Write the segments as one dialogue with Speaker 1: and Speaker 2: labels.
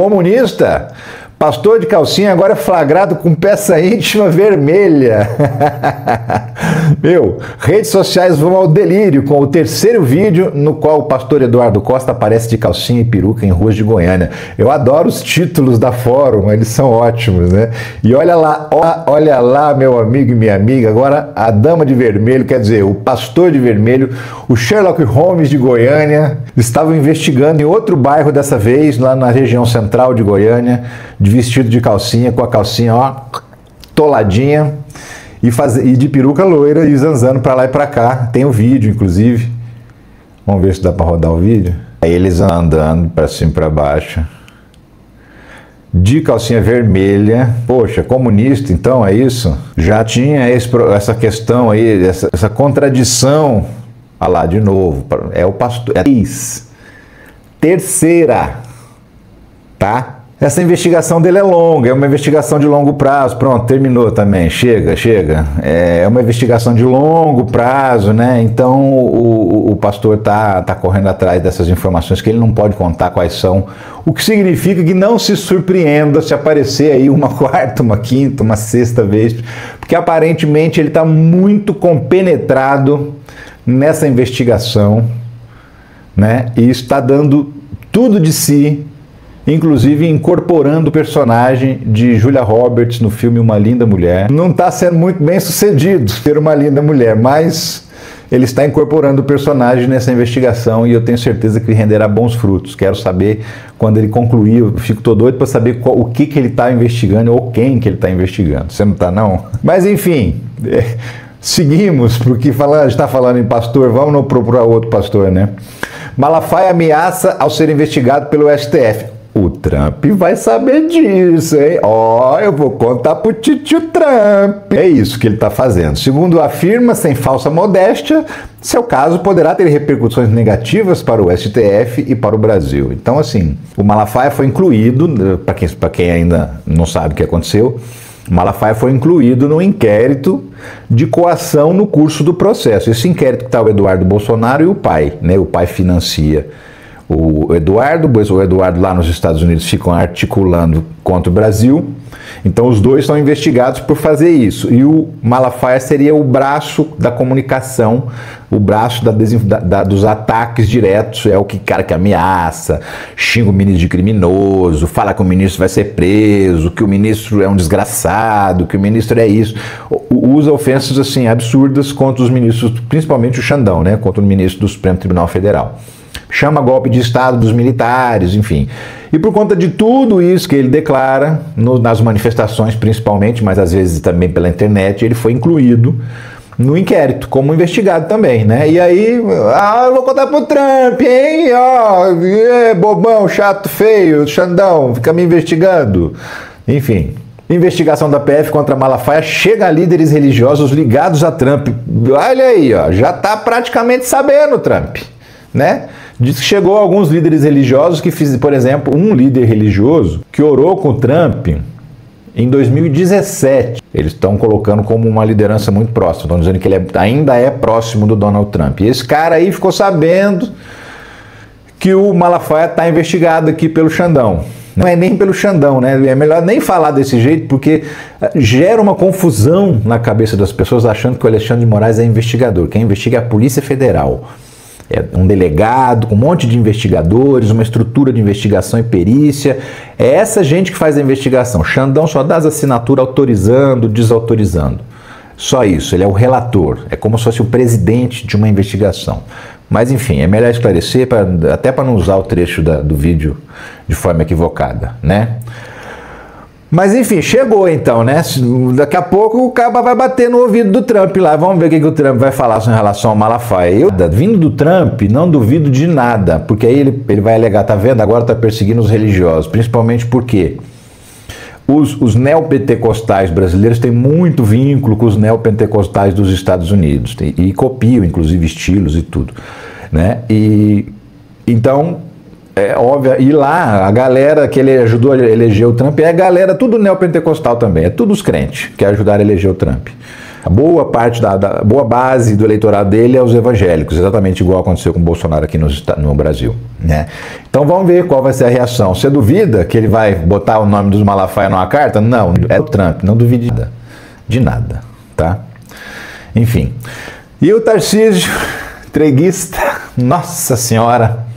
Speaker 1: comunista. Pastor de calcinha agora é flagrado com peça íntima vermelha. Meu, redes sociais vão ao delírio com o terceiro vídeo no qual o pastor Eduardo Costa aparece de calcinha e peruca em ruas de Goiânia. Eu adoro os títulos da Fórum, eles são ótimos, né? E olha lá, meu amigo e minha amiga, agora a dama de vermelho, quer dizer, o pastor de vermelho, o Sherlock Holmes de Goiânia, estavam investigando em outro bairro dessa vez, lá na região central de Goiânia, de vestido de calcinha, com a calcinha, ó, toladinha, e de peruca loira e zanzando pra lá e pra cá. Tem o vídeo, inclusive. Vamos ver se dá pra rodar o vídeo. Aí eles andando pra cima e pra baixo. De calcinha vermelha. Poxa, comunista, então, é isso? Já tinha essa questão aí, essa contradição. Olha lá, de novo. É o pastor. É a terceira. Tá? Essa investigação dele é longa, é uma investigação de longo prazo. Pronto, terminou também, chega. É uma investigação de longo prazo, né? Então o pastor tá correndo atrás dessas informações que ele não pode contar quais são. O que significa que não se surpreenda se aparecer aí uma quarta, uma quinta, uma sexta vez, porque aparentemente ele está muito compenetrado nessa investigação, né? E está dando tudo de si, inclusive incorporando o personagem de Julia Roberts no filme Uma Linda Mulher. Não está sendo muito bem sucedido ter uma linda mulher, mas ele está incorporando o personagem nessa investigação e eu tenho certeza que renderá bons frutos. Quero saber quando ele concluir, eu fico todo doido para saber o que ele está investigando ou quem que ele está investigando. Você não está, não? Mas enfim, seguimos, porque a gente está falando em pastor, vamos procurar outro pastor, né? Malafaia ameaça ao ser investigado pelo STF. O Trump vai saber disso, hein? Ó, eu vou contar pro titio Trump. É isso que ele está fazendo. Segundo afirma, sem falsa modéstia, seu caso poderá ter repercussões negativas para o STF e para o Brasil. Então, assim, o Malafaia foi incluído, para quem ainda não sabe o que aconteceu, o Malafaia foi incluído no inquérito de coação no curso do processo. Esse inquérito que está o Eduardo Bolsonaro e o pai, né? O pai financia o Eduardo, pois o Eduardo lá nos Estados Unidos ficam articulando contra o Brasil. Então os dois são investigados por fazer isso. E o Malafaia seria o braço da comunicação, o braço dos ataques diretos. É o cara que ameaça, xinga o ministro de criminoso, fala que o ministro vai ser preso, que o ministro é um desgraçado, que o ministro é isso. Usa ofensas assim absurdas contra os ministros, principalmente o Xandão, né? Contra o ministro do Supremo Tribunal Federal. Chama golpe de Estado dos militares, enfim. E por conta de tudo isso que ele declara, nas manifestações principalmente, mas às vezes também pela internet, ele foi incluído no inquérito, como investigado também, né? E aí, eu vou contar pro Trump, hein? Bobão, chato, feio, Xandão, fica me investigando. Enfim, investigação da PF contra Malafaia chega a líderes religiosos ligados a Trump. Olha aí, ó, já tá praticamente sabendo, Trump, né? Diz que chegou a alguns líderes religiosos que fizeram, por exemplo, um líder religioso que orou com o Trump em 2017. Eles estão colocando como uma liderança muito próxima, estão dizendo que ele ainda é próximo do Donald Trump. E esse cara aí ficou sabendo que o Malafaia está investigado aqui pelo Xandão. Não é nem pelo Xandão, né? É melhor nem falar desse jeito, porque gera uma confusão na cabeça das pessoas achando que o Alexandre de Moraes é investigador. Quem investiga é a Polícia Federal. É um delegado com um monte de investigadores, uma estrutura de investigação e perícia. É essa gente que faz a investigação. Xandão só dá as assinaturas autorizando, desautorizando. Só isso, ele é o relator. É como se fosse o presidente de uma investigação. Mas enfim, é melhor esclarecer, até para não usar o trecho do vídeo de forma equivocada, né? Mas enfim, chegou então, né? Daqui a pouco o cara vai bater no ouvido do Trump lá. Vamos ver o que o Trump vai falar em relação ao Malafaia. Vindo do Trump, não duvido de nada, porque aí ele vai alegar, tá vendo? Agora tá perseguindo os religiosos, principalmente porque os neopentecostais brasileiros têm muito vínculo com os neopentecostais dos Estados Unidos e copiam, inclusive, estilos e tudo, né? E então, é óbvio, e lá a galera que ele ajudou a eleger o Trump é a galera tudo neopentecostal também, é tudo os crentes que ajudaram a eleger o Trump. A boa parte boa base do eleitorado dele é os evangélicos, exatamente igual aconteceu com o Bolsonaro aqui no Brasil, né? Então vamos ver qual vai ser a reação. Você duvida que ele vai botar o nome dos Malafaia numa carta? Não, é o Trump, não duvide de nada, tá? Enfim. E o Tarcísio, treguista, nossa senhora...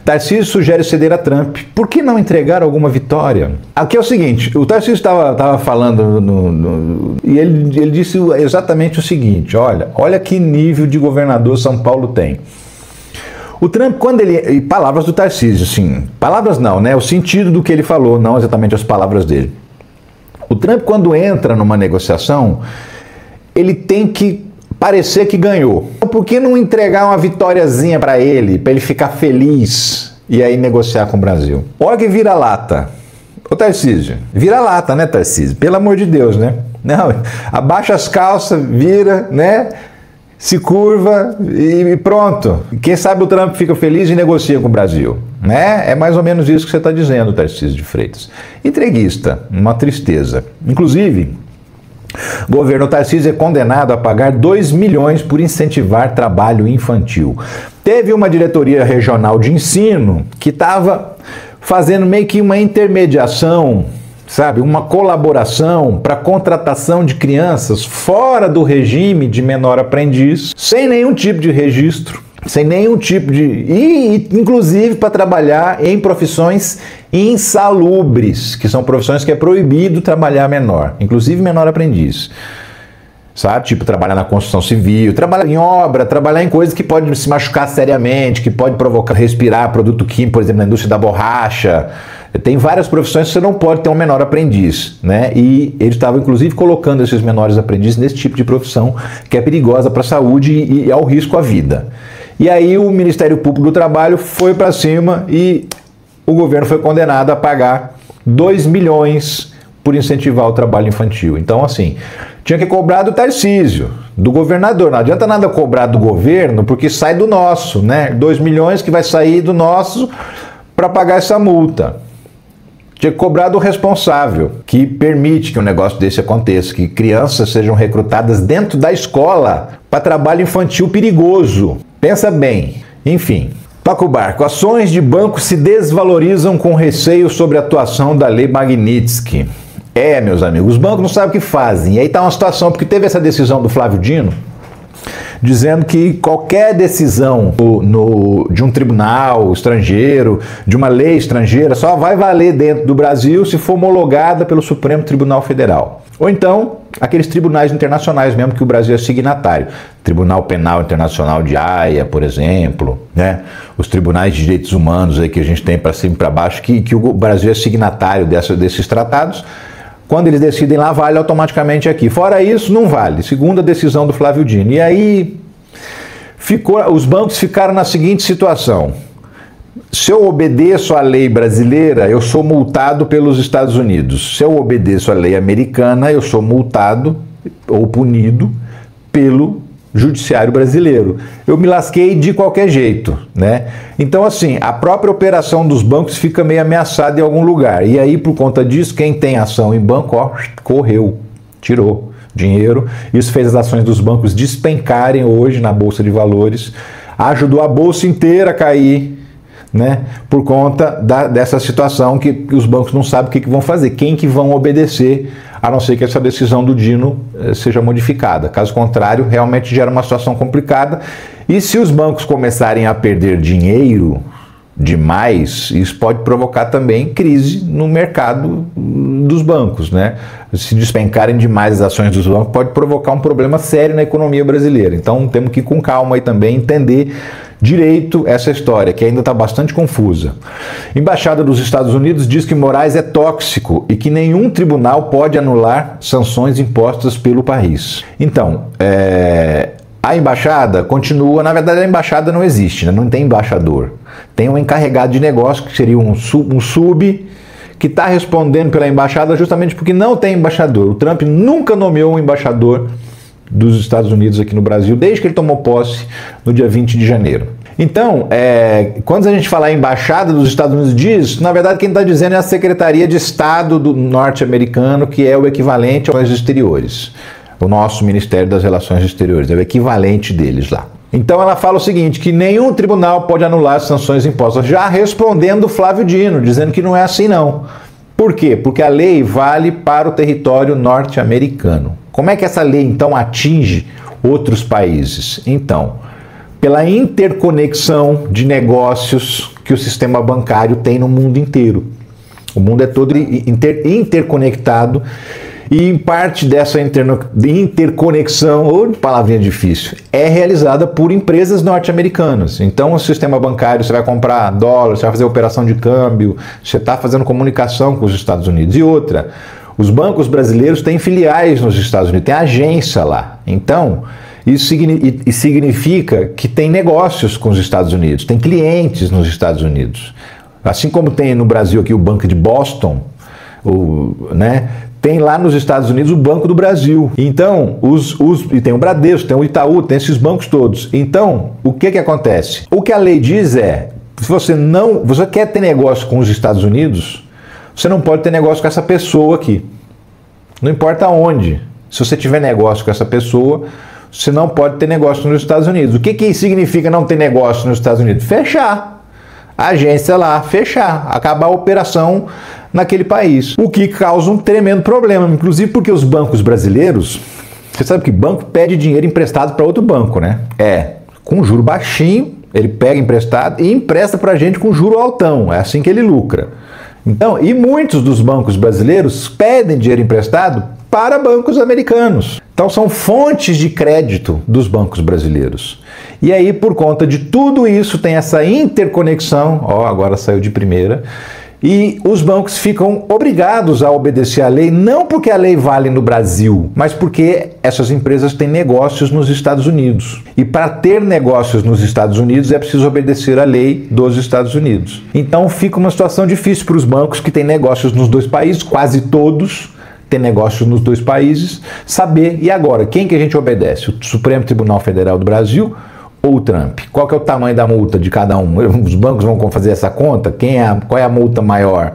Speaker 1: Tarcísio sugere ceder a Trump. Por que não entregar alguma vitória? Aqui é o seguinte, o Tarcísio estava falando e ele disse exatamente o seguinte, olha que nível de governador São Paulo tem. O Trump, quando ele... E palavras do Tarcísio, sim. Palavras não, né? O sentido do que ele falou, não exatamente as palavras dele. O Trump, quando entra numa negociação, ele tem que parecer que ganhou. Por que não entregar uma vitóriazinha para ele ficar feliz e aí negociar com o Brasil? Olha que vira-lata. Ô Tarcísio, vira-lata, né, Tarcísio? Pelo amor de Deus, né? Não, abaixa as calças, vira, né? Se curva e pronto. Quem sabe o Trump fica feliz e negocia com o Brasil, né? É mais ou menos isso que você está dizendo, Tarcísio de Freitas. Entreguista, uma tristeza. Inclusive, o governo Tarcísio é condenado a pagar 2 milhões por incentivar trabalho infantil. Teve uma diretoria regional de ensino que estava fazendo meio que uma intermediação, sabe, uma colaboração para contratação de crianças fora do regime de menor aprendiz, sem nenhum tipo de registro, sem nenhum tipo de... E inclusive para trabalhar em profissões insalubres, que são profissões que é proibido trabalhar menor, inclusive menor aprendiz. Sabe? Tipo, trabalhar na construção civil, trabalhar em obra, trabalhar em coisas que pode se machucar seriamente, que pode provocar, respirar produto químico, por exemplo, na indústria da borracha. Tem várias profissões que você não pode ter um menor aprendiz, né? E eles estavam, inclusive, colocando esses menores aprendizes nesse tipo de profissão que é perigosa para a saúde e ao risco à vida. E aí o Ministério Público do Trabalho foi para cima e o governo foi condenado a pagar 2 milhões por incentivar o trabalho infantil. Então, assim, tinha que cobrar do Tarcísio, do governador. Não adianta nada cobrar do governo, porque sai do nosso, né? 2 milhões que vai sair do nosso para pagar essa multa. Tinha que cobrar do responsável, que permite que um negócio desse aconteça, que crianças sejam recrutadas dentro da escola para trabalho infantil perigoso. Pensa bem. Enfim. Toca o barco. Ações de bancos se desvalorizam com receio sobre a atuação da Lei Magnitsky. Meus amigos, os bancos não sabem o que fazem. E aí está uma situação, porque teve essa decisão do Flávio Dino, dizendo que qualquer decisão de um tribunal estrangeiro, de uma lei estrangeira, só vai valer dentro do Brasil se for homologada pelo Supremo Tribunal Federal. Ou então, aqueles tribunais internacionais mesmo que o Brasil é signatário. Tribunal Penal Internacional de Haia, por exemplo, né? Os tribunais de direitos humanos aí que a gente tem para cima e para baixo, que o Brasil é signatário desses tratados. Quando eles decidem lá, vale automaticamente aqui. Fora isso, não vale. Segundo a decisão do Flávio Dino. E aí, os bancos ficaram na seguinte situação. Se eu obedeço à lei brasileira, eu sou multado pelos Estados Unidos. Se eu obedeço à lei americana, eu sou multado ou punido pelo judiciário brasileiro. Eu me lasquei de qualquer jeito, né? Então, assim, a própria operação dos bancos fica meio ameaçada em algum lugar. E aí, por conta disso, quem tem ação em banco, ó, correu, tirou dinheiro. Isso fez as ações dos bancos despencarem hoje na Bolsa de Valores. Ajudou a Bolsa inteira a cair, né? Por conta dessa situação que os bancos não sabem o que vão fazer, quem que vão obedecer, a não ser que essa decisão do Dino seja modificada. Caso contrário, realmente gera uma situação complicada. E se os bancos começarem a perder dinheiro demais, isso pode provocar também crise no mercado dos bancos, né? Se despencarem demais as ações dos bancos, pode provocar um problema sério na economia brasileira. Então temos que ir com calma aí também, entender direito essa história, que ainda está bastante confusa. Embaixada dos Estados Unidos diz que Moraes é tóxico e que nenhum tribunal pode anular sanções impostas pelo país. Então, a embaixada continua, na verdade a embaixada não existe, né? Não tem embaixador. Tem um encarregado de negócio, que seria um sub, que está respondendo pela embaixada justamente porque não tem embaixador. O Trump nunca nomeou um embaixador dos Estados Unidos aqui no Brasil, desde que ele tomou posse no dia 20 de janeiro. Então, quando a gente fala embaixada dos Estados Unidos diz, na verdade quem está dizendo é a Secretaria de Estado do norte-americano, que é o equivalente aos exteriores. o nosso Ministério das Relações Exteriores, é o equivalente deles lá. Então ela fala o seguinte, que nenhum tribunal pode anular as sanções impostas, já respondendo Flávio Dino, dizendo que não é assim não. Por quê? Porque a lei vale para o território norte-americano. Como é que essa lei então atinge outros países? Então, pela interconexão de negócios que o sistema bancário tem no mundo inteiro. O mundo é todo interconectado e em parte dessa interconexão, ou palavrinha difícil, é realizada por empresas norte-americanas. Então o sistema bancário, você vai comprar dólar, você vai fazer operação de câmbio, você está fazendo comunicação com os Estados Unidos. E outra, os bancos brasileiros têm filiais nos Estados Unidos, tem agência lá. Então, isso significa que tem negócios com os Estados Unidos, tem clientes nos Estados Unidos. Assim como tem no Brasil aqui o Banco de Boston, né? Tem lá nos Estados Unidos o Banco do Brasil. Então, e tem o Bradesco, tem o Itaú, tem esses bancos todos. Então, o que acontece? O que a lei diz é, se você quer ter negócio com os Estados Unidos, você não pode ter negócio com essa pessoa aqui. Não importa onde. Se você tiver negócio com essa pessoa, você não pode ter negócio nos Estados Unidos. O que significa não ter negócio nos Estados Unidos? Fechar a agência lá, fechar, acabar a operação naquele país. O que causa um tremendo problema, inclusive porque os bancos brasileiros, você sabe que banco pede dinheiro emprestado para outro banco, né? Com juro baixinho, ele pega emprestado e empresta para a gente com juro altão, é assim que ele lucra. Então, e muitos dos bancos brasileiros pedem dinheiro emprestado para bancos americanos. Então são fontes de crédito dos bancos brasileiros. E aí, por conta de tudo isso, tem essa interconexão, agora saiu de primeira, e os bancos ficam obrigados a obedecer à lei, não porque a lei vale no Brasil, mas porque essas empresas têm negócios nos Estados Unidos. E para ter negócios nos Estados Unidos é preciso obedecer à lei dos Estados Unidos. Então fica uma situação difícil para os bancos que têm negócios nos dois países, quase todos têm negócios nos dois países, saber, e agora, quem que a gente obedece? O Supremo Tribunal Federal do Brasil ou o Trump? Qual que é o tamanho da multa de cada um? Os bancos vão fazer essa conta? Qual é a multa maior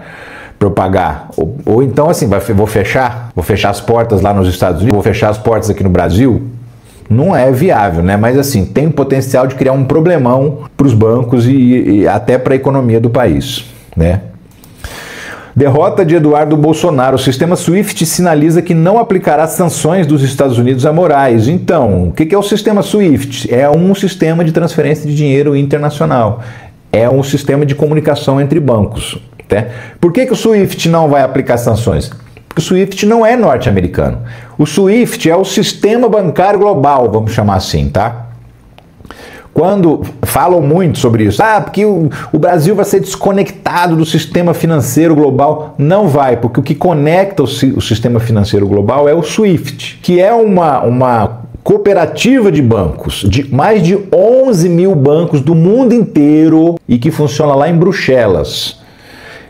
Speaker 1: para eu pagar? Ou então assim, vou fechar as portas lá nos Estados Unidos, vou fechar as portas aqui no Brasil? Não é viável, né? Mas assim, tem o potencial de criar um problemão para os bancos e até para a economia do país, né? Derrota de Eduardo Bolsonaro. O sistema SWIFT sinaliza que não aplicará sanções dos Estados Unidos a Moraes. Então, o que é o sistema SWIFT? É um sistema de transferência de dinheiro internacional. É um sistema de comunicação entre bancos. Tá? Por que o SWIFT não vai aplicar sanções? Porque o SWIFT não é norte-americano. O SWIFT é o sistema bancário global, vamos chamar assim, tá? Quando falam muito sobre isso, porque o Brasil vai ser desconectado do sistema financeiro global, não vai, porque o que conecta o sistema financeiro global é o SWIFT, que é uma cooperativa de bancos, de mais de 11 mil bancos do mundo inteiro e que funciona lá em Bruxelas.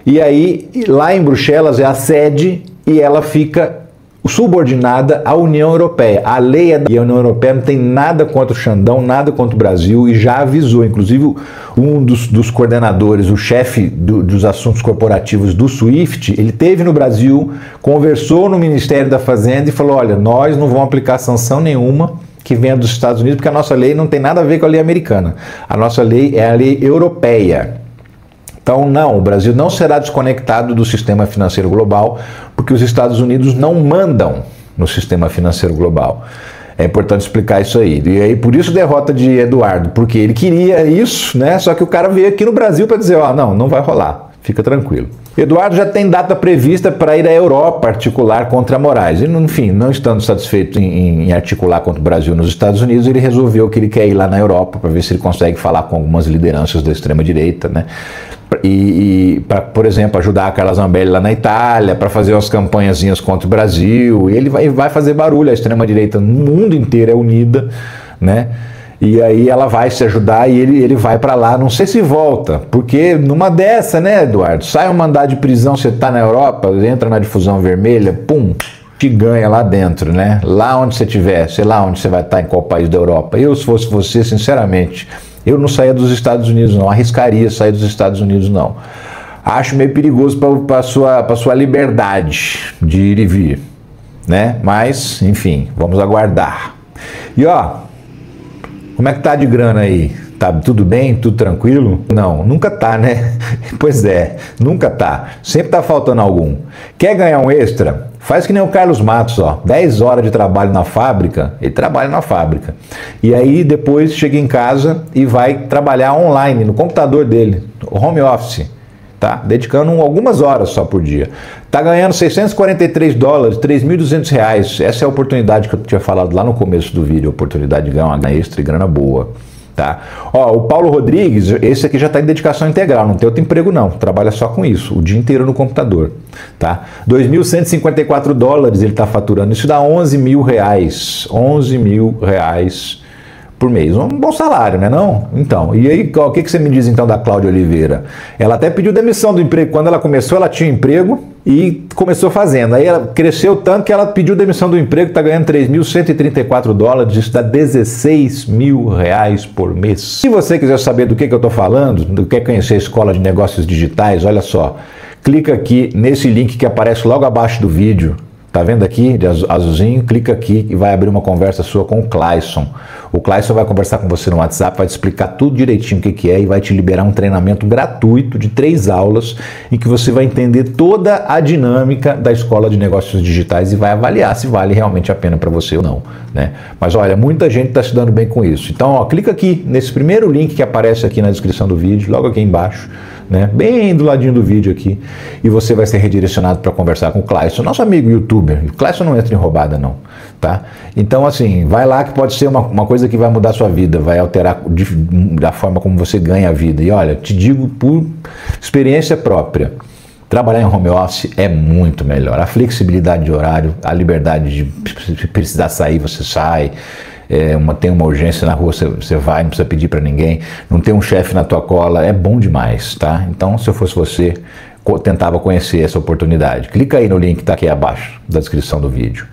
Speaker 1: E aí, lá em Bruxelas é a sede e ela fica subordinada à União Europeia. A lei é da União Europeia, não tem nada contra o Xandão, nada contra o Brasil e já avisou, inclusive um dos coordenadores, o chefe dos assuntos corporativos do SWIFT, ele esteve no Brasil, conversou no Ministério da Fazenda e falou, olha, nós não vamos aplicar sanção nenhuma que venha dos Estados Unidos, porque a nossa lei não tem nada a ver com a lei americana. A nossa lei é a lei europeia. Então, não, o Brasil não será desconectado do sistema financeiro global, porque os Estados Unidos não mandam no sistema financeiro global. É importante explicar isso aí. E aí, por isso, derrota de Eduardo, porque ele queria isso, né? Só que o cara veio aqui no Brasil para dizer, não vai rolar, fica tranquilo. Eduardo já tem data prevista para ir à Europa articular contra Moraes. E, enfim, não estando satisfeito em articular contra o Brasil nos Estados Unidos, ele resolveu que ele quer ir lá na Europa para ver se ele consegue falar com algumas lideranças da extrema-direita, né? E para, por exemplo, ajudar a Carla Zambelli lá na Itália, para fazer umas campanhazinhas contra o Brasil, e ele vai fazer barulho, a extrema-direita no mundo inteiro é unida, né? E aí ela vai se ajudar e ele vai para lá, não sei se volta, porque numa dessa, né, Eduardo, sai um mandado de prisão, você tá na Europa, entra na difusão vermelha, pum, te ganha lá dentro, né? Lá onde você estiver, sei lá onde você vai estar, em qual país da Europa. Eu, se fosse você, sinceramente, eu não saía dos Estados Unidos, não. Arriscaria sair dos Estados Unidos, não. Acho meio perigoso para a sua liberdade de ir e vir. né? Mas, enfim, vamos aguardar. E ó, como é que tá de grana aí? Tá tudo bem? Tudo tranquilo? Não, nunca tá, né? Pois é, nunca tá. Sempre tá faltando algum. Quer ganhar um extra? Faz que nem o Carlos Matos, ó. 10 horas de trabalho na fábrica, ele trabalha na fábrica. E aí depois chega em casa e vai trabalhar online, no computador dele, home office, tá? Dedicando algumas horas só por dia. Tá ganhando $643, R$3.200. Essa é a oportunidade que eu tinha falado lá no começo do vídeo, a oportunidade de ganhar uma grana extra e grana boa. Tá? Ó, o Paulo Rodrigues, esse aqui já está em dedicação integral, não tem outro emprego não, trabalha só com isso, o dia inteiro no computador, tá? $2.154 ele está faturando, isso dá R$11 mil, R$11 mil por mês, um bom salário, né não? Então, e aí o que você me diz então da Cláudia Oliveira? Ela até pediu demissão do emprego, quando ela começou ela tinha emprego e começou fazendo, aí ela cresceu tanto que ela pediu demissão do emprego, está ganhando $3.134, isso dá R$16 mil por mês. Se você quiser saber do que eu estou falando, quer conhecer a Escola de Negócios Digitais, olha só, clica aqui nesse link que aparece logo abaixo do vídeo. Tá vendo aqui, de azulzinho? Clica aqui e vai abrir uma conversa sua com o Clayson. O Clayson vai conversar com você no WhatsApp, vai te explicar tudo direitinho o que é e vai te liberar um treinamento gratuito de 3 aulas em que você vai entender toda a dinâmica da Escola de Negócios Digitais e vai avaliar se vale realmente a pena para você ou não, né? Mas olha, muita gente está se dando bem com isso. Então, ó, clica aqui nesse primeiro link que aparece aqui na descrição do vídeo, logo aqui embaixo, né? Bem do ladinho do vídeo aqui, e você vai ser redirecionado para conversar com o Clayson, nosso amigo youtuber. O Clayson não entra em roubada não, tá? Então assim, vai lá que pode ser uma coisa que vai mudar a sua vida, vai alterar da forma como você ganha a vida. E olha, te digo por experiência própria, trabalhar em home office é muito melhor. A flexibilidade de horário, a liberdade de se precisar sair, você sai. Tem uma urgência na rua, você vai, não precisa pedir para ninguém, não tem um chefe na tua cola, é bom demais, tá? Então, se eu fosse você, tentava conhecer essa oportunidade. Clica aí no link que está aqui abaixo da descrição do vídeo.